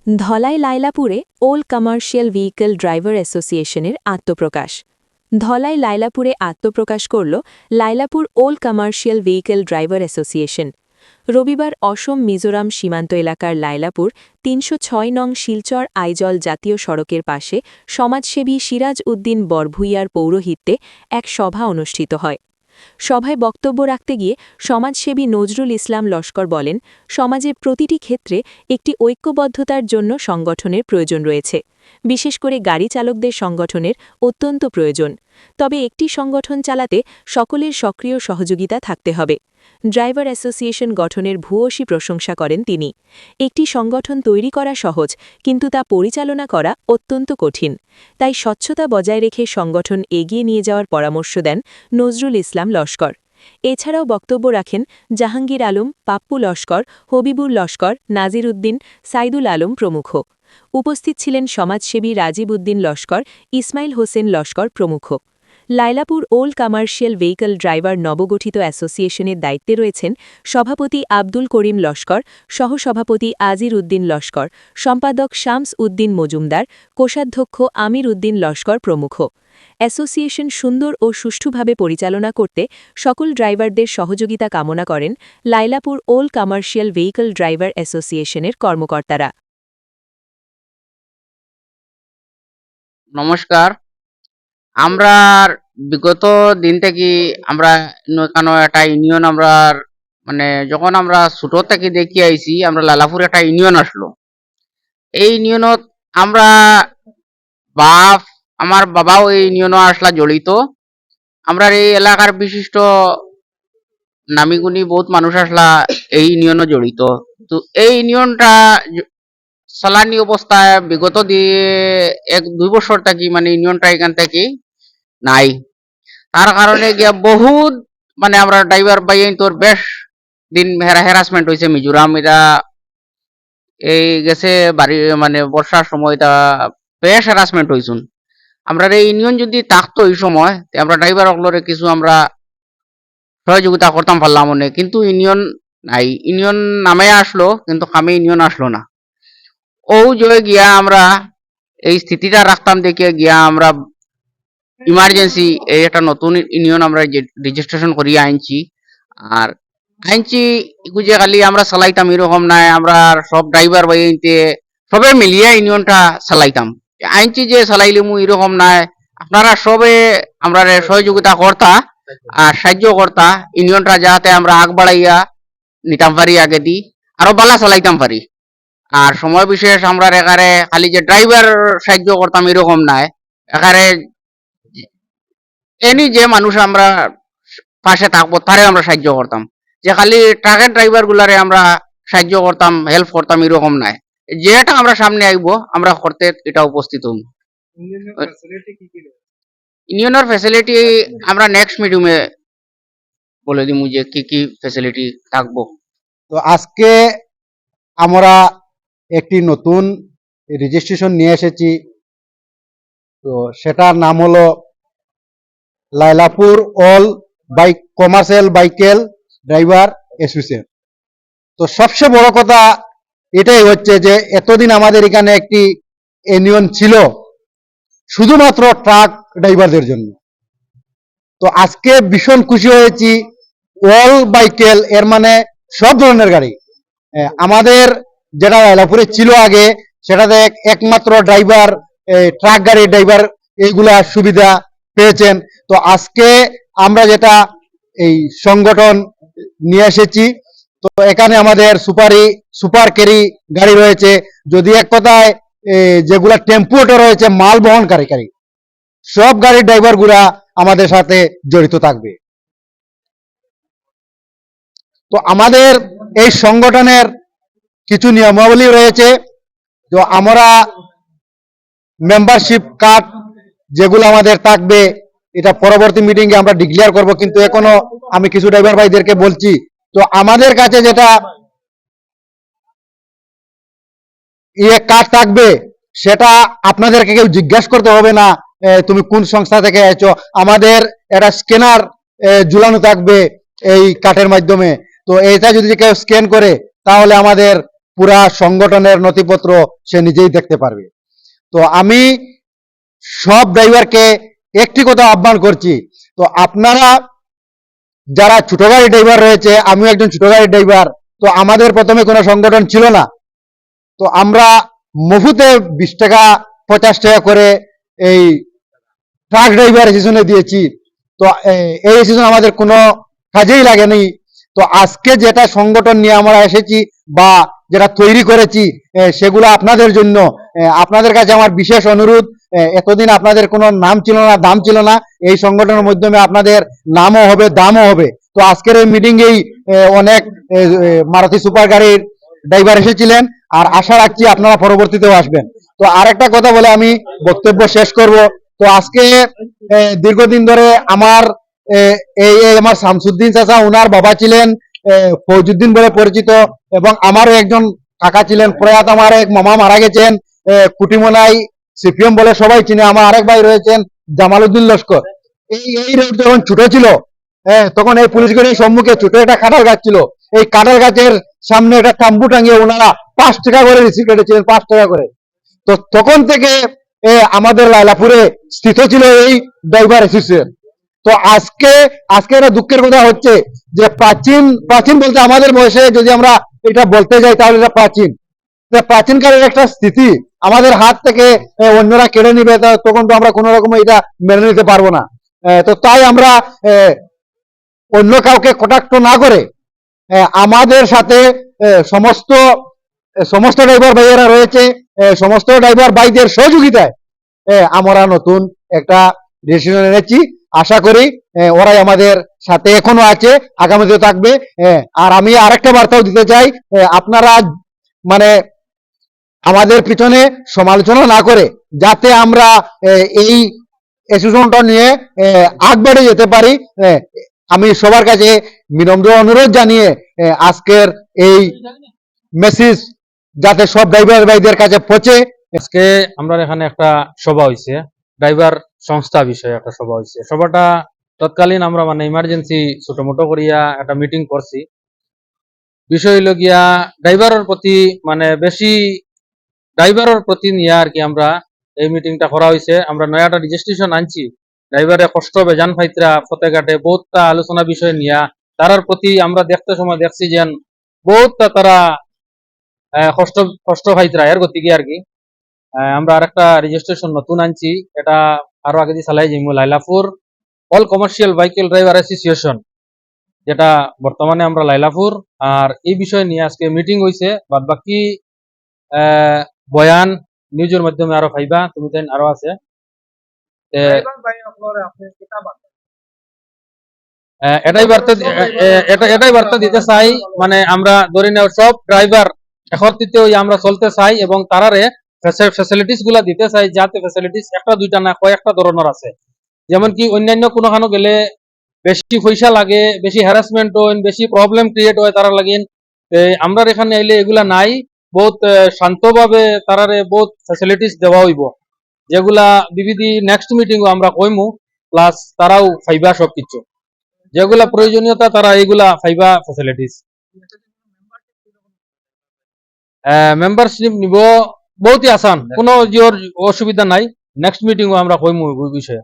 ধলাই লাইলাপুরে ওল commercial vehicle driver অ্যাসোসিয়েশনের আত্মপ্রকাশ। ধলাই লাইলাপুরে আত্মপ্রকাশ করল লাইলাপুর ওল কমার্শিয়াল ভেহিকল ড্রাইভার অ্যাসোসিয়েশন। রবিবার অসম মিজোরাম সীমান্ত এলাকার লাইলাপুর ৩০৬ নং শিলচর আইজল জাতীয় সড়কের পাশে সমাজসেবী সিরাজ উদ্দিন বরভুইয়ার পৌরোহিত্যে এক সভা অনুষ্ঠিত হয়। সভায় বক্তব্য রাখতে গিয়ে সমাজসেবী নজরুল ইসলাম লস্কর বলেন, সমাজের প্রতিটি ক্ষেত্রে একটি ঐক্যবদ্ধতার জন্য সংগঠনের প্রয়োজন রয়েছে। বিশেষ করে গাড়ি চালকদের সংগঠনের অত্যন্ত প্রয়োজন। তবে একটি সংগঠন চালাতে সকলের সক্রিয় সহযোগিতা থাকতে হবে। ড্রাইভার অ্যাসোসিয়েশন গঠনের ভূয়সী প্রশংসা করেন তিনি। একটি সংগঠন তৈরি করা সহজ, কিন্তু তা পরিচালনা করা অত্যন্ত কঠিন। তাই স্বচ্ছতা বজায় রেখে সংগঠন এগিয়ে নিয়ে যাওয়ার পরামর্শ দেন নজরুল ইসলাম লস্কর। এছাড়াও বক্তব্য রাখেন জাহাঙ্গীর আলম, পাপ্পু লস্কর, হবিবুর লস্কর, নাজির উদ্দিন, সাইদুল আলম প্রমুখ। উপস্থিত ছিলেন সমাজসেবী রাজীব উদ্দিন লস্কর, ইসমাইল হোসেন লস্কর প্রমুখ। Lailapur old commercial vehicle driver নবগঠিত অ্যাসোসিয়েশনের দায়িত্বে রয়েছেন সভাপতি আব্দুল করিম লস্কর, সহসভাপতি আজির উদ্দিন লস্কর, সম্পাদক শামস উদ্দিন মজুমদার, কোষাধ্যক্ষ আমির উদ্দিন লস্কর প্রমুখ। অ্যাসোসিয়েশন সুন্দর ও সুষ্ঠুভাবে পরিচালনা করতে সকল ড্রাইভারদের সহযোগিতা কামনা করেন Lailapur old commercial vehicle driver অ্যাসোসিয়েশনের কর্মকর্তারা। নমস্কার। আমরা বিগত দিন থেকে আমরা এখানে একটা ইউনিয়ন আমরা মানে যখন আমরা ছোট থেকে দেখি আইছি আমরা লালাপুর একটা ইউনিয়ন আসলো। এই ইউনিয়নত আমরা বাপ আমার বাবাও এই ইউনিয়নে আসলা জড়িত। আমরা এই এলাকার বিশিষ্ট নামিগুনি বহুত মানুষ আসলা এই ইউনিয়নে জড়িত। তো এই ইউনিয়নটা চালানি অবস্থায় বিগত দিয়ে ১-২ বছর থাকি মানে ইউনিয়নটা এখান থেকে নাই। তার কারণে গিয়া বহুত মানে আমরা ড্রাইভার বাই তোর বেশ দিন হ্যারাসমেন্ট হয়েছে মিজোরাম এটা এই গেছে বাড়ি মানে বর্ষার সময় এটা বেশ হ্যারাসমেন্ট হয়েছুন। আমরা এই ইউনিয়ন যদি থাকতো এই সময় আমরা ড্রাইভার অগলরে কিছু আমরা সহযোগিতা করতাম পারলাম মনে, কিন্তু ইউনিয়ন নাই। ইউনিয়ন নামে আসলো কিন্তু কামে ইউনিয়ন আসলো না। ও জয় গিয়া আমরা এই স্থিতিটা রাখতাম দেখে গিয়া আমরা ইমার্জেন্সি এই একটা নতুন ইউনিয়ন আমরা রেজিস্ট্রেশন করিয়া আনছি। আর আনছি যে খালি আমরা চালাইতাম এরকম নাই, আমরা সব ড্রাইভার বাইতে সবে মিলিয়ে ইউনিয়নটা চালাইতাম। আনছি যে চালাইলিমু এরকম নাই, আপনারা সবে আমরা সহযোগিতা করতা আর সাহায্য করতা ইউনিয়নটা যাতে আমরা আগ বাড়াইয়া নিতাম পারি, আগে দি আরো বালা চালাইতাম পারি। আর সময় বিশেষ আমরা এখানে খালি যে ড্রাইভার সাহায্য করতাম এরকম নাই, এখানে এনি যে মানুষ আমরা পাশে থাকবো তারে আমরা সাহায্য করতাম। যে খালি ট্রাকের ড্রাইভার গুলারে আমরা সাহায্য করতাম হেল্প করতাম এরকম নাই। যেটা আমরা সামনে আইবো আমরা করতে এটা উপস্থিত হম। ইউনিয়নের ফ্যাসিলিটি আমরা নেক্সট মিটিংয়ে বলে দিমু যে কি কি ফ্যাসিলিটি থাকবো। তো আজকে আমরা একটি নতুন রেজিস্ট্রেশন নিয়ে এসেছি। তো সেটার নাম হলো Lailapur all bike commercial vehicle driver association. তো সবচেয়ে বড় কথা এটাই হচ্ছে যে এতদিন আমাদের এখানে একটি ইউনিয়ন ছিল শুধুমাত্র ট্রাক ড্রাইভারদের জন্য। তো আজকে ভীষণ খুশি হয়েছি, অল বাইকেল এর মানে সব ধরনের গাড়ি। আমাদের যেটা লাইলাপুরে ছিল আগে সেটাতে একমাত্র ড্রাইভার ট্রাক গাড়ির ড্রাইভার এইগুলা সুবিধা পেয়েছেন। তো আজকে আমরা যেটা এই সংগঠন নিয়ে এসেছি, তো এখানে আমাদের সুপার ক্যারি গাড়ি রয়েছে, যদি এক কথায় যেগুলা টেম্পু অটো রয়েছে মাল বহনকারী গাড়ি, সব গাড়ির ড্রাইভার গুলা আমাদের সাথে জড়িত থাকবে। তো আমাদের এই সংগঠনের কিছু নিয়মাবলী রয়েছে। তো আমরা মেম্বারশিপ কার্ড যেগুলো আমাদের থাকবে এটা পরবর্তী মিটিং এ আমরা ডিক্লেয়ার করব, কিন্তু এখনো আমি কিছু ড্রাইভার ভাইদেরকে বলছি। তো আমাদের কাছে যেটা কার্ড থাকবে সেটা আপনাদেরকে কেউ জিজ্ঞাসা করতে হবে না তুমি কোন সংস্থা থেকে এসেছো। আমাদের একটা স্ক্যানার ঝুলানো থাকবে এই কার্ডের মাধ্যমে। তো এটা যদি কেউ স্ক্যান করে তাহলে আমাদের পুরা সংগঠনের নথিপত্র সে নিজেই দেখতে পারবে। তো আমি সব ড্রাইভারকে একটি কথা আহ্বান করছি, তো আপনারা যারা ছোট গাড়ি ড্রাইভার রয়েছে, আমিও একজন ছোট গাড়ি ড্রাইভার, তো আমাদের প্রথমে কোনো সংগঠন ছিল না, তো আমরা মফুতে 20 টাকা 50 টাকা করে এই ট্রাক ড্রাইভার অ্যাসোসিয়েশনে দিয়েছি। তো এই অ্যাসোসিয়েশন আমাদের কোনো কাজেই লাগেনি। তো আজকে যেটা সংগঠন নিয়ে আমরা এসেছি বা যেটা তৈরি করেছি, সেগুলো আপনাদের জন্য। আপনাদের কাছে আমার বিশেষ অনুরোধ, এতদিন আপনাদের কোনো নাম ছিল না, দাম ছিল না, এই সংগঠনের মাধ্যমে আপনাদের নামও হবে, দামও হবে। তো আজকের এই মিটিংয়েই অনেক মারুতি সুপার গাড়ির ড্রাইভার এসেছিলেন, আর আশা রাখছি আপনারা পরবর্তীতেও আসবেন। তো আরেকটা কথা বলে আমি বক্তব্য শেষ করব। তো আজকে দীর্ঘদিন ধরে আমার আমার শামসুদ্দিন চাচা, ওনার বাবা ছিলেন ফৌজুদ্দিন বলে পরিচিত, এবং আমারও একজন কাকা ছিলেন প্রয়াত, আমার এক মামা মারা গেছেন কুটিমোনাই সিপিএম বলে সবাই চিনে। আমার আরেক ভাই রয়েছেন জামালউদ্দিন লস্কর। এই রোড যখন ছোট ছিল, তখন এই পুলিশ গাড়ির সম্মুখে ছোট একটা কাঁঠাল গাছ ছিল, এই কাঁঠাল গাছের সামনে একটা তাম্বু টাঙিয়ে ওনারা 5 টাকা করে রিসিভ কেটেছিলেন, 5 টাকা করে। তো তখন থেকে আমাদের লাইলাপুরে স্থিত ছিল এই ড্রাইভার অ্যাসোসিয়েশন। তো আজকে একটা দুঃখের কথা হচ্ছে যে প্রাচীন প্রাচীন বলতে আমাদের বয়সে যদি আমরা এটা বলতে যাই তাহলে এটা প্রাচীন, প্রাচীনকালের একটা স্থিতি আমাদের হাত থেকে অন্যরা কেড়ে নিবে, তখন তো আমরা কোনো রকম এটা মেনে নিতে পারবো না। তো তাই আমরা অন্য কাউকে কটাক্ষ না করে আমাদের সাথে সমস্ত সমস্ত ড্রাইভার ভাইয়েরা রয়েছে, সমস্ত ড্রাইভার ভাইদের সহযোগিতায় আমরা নতুন একটা ডিসিশন এনেছি। আশা করি ওরাই আমাদের সাথে এখনো আছে, আগামীতেও থাকবে। আর আমি আরেকটা বার্তাও দিতে চাই, আপনারা মানে আমাদের পিছনে সমালোচনা না করে যাতে আমরা এই অ্যাসোসিয়েশনটা নিয়ে আগ বেড়ে যেতে পারি, আমি সবার কাছে বিনম্র অনুরোধ জানিয়ে আজকের এই মেসেজ যাতে সব ড্রাইভার ভাইদের কাছে পৌঁছে। আজকে আমরা এখানে একটা সভা হয়েছে, ড্রাইভার সংস্থা বিষয়ে একটা সভা হয়েছে। সভাটা তৎকালীন আমরা মানে ইমার্জেন্সি ছোট মোটো করিয়া একটা মিটিং করছি। বিষয় হইল গিয়া ড্রাইভারের প্রতি মানে বেশি ড্রাইভারের প্রতি নিয়ে আর কি আমরা এই মিটিংটা করা হয়েছে। আমরা নয়াটা রেজিস্ট্রেশন আনছি, ড্রাইভারে কষ্ট হবে জান ফাইতরা ফতেঘাটে বহুতটা আলোচনা বিষয় নিয়া তারার প্রতি আমরা দেখতে সময় দেখছি যে বহুতটা তারা কষ্ট কষ্ট ফাইতরা এর গতিকে আর কি। আমরা আরেকটা রেজিস্ট্রেশন নতুন আনছি, এটা আরো আগে দিয়ে চালাই যাইমু, Lailapur all commercial vehicle driver association, যেটা বর্তমানে আমরা লাইলাপুর। আর এই বিষয় নিয়ে আজকে মিটিং হয়েছে, বাদ বাকি বয়ান নিউজের মাধ্যমে আরো পাইবা, তুমি তাই আরো আছে। এটাই বার্তা দিতে চাই, মানে আমরা ধরে নেওয়া সব ড্রাইভার একত্রিত হয়ে আমরা চলতে চাই এবং তারারে ফ্যাসিলিটিস গুলা দিতে চাই, যাতে ফ্যাসিলিটিস একটা দুইটা না কয়েকটা ধরনের আছে। যেমন কি অন্যান্য কোনোখানো গেলে বেশি পয়সা লাগে, বেশি হ্যারাসমেন্ট হয়, বেশি প্রবলেম ক্রিয়েট হয় তারা লাগেন। আমরা এখানে আইলে এগুলা নাই, বহুত শান্তভাবে তারারে বহুত ফ্যাসিলিটিস দেওয়া হইব, যেগুলা বিবিধি নেক্সট মিটিং আমরা কইমু, প্লাস তারাও ফাইবা সবকিছু যেগুলা প্রয়োজনীয়তা তারা এইগুলা ফাইবা ফ্যাসিলিটিস। মেম্বারশিপ নিব বহুতই আসান, কোনো জিওর অসুবিধা নাই। নেক্সট মিটিং আমরা কইমু বিষয়ে।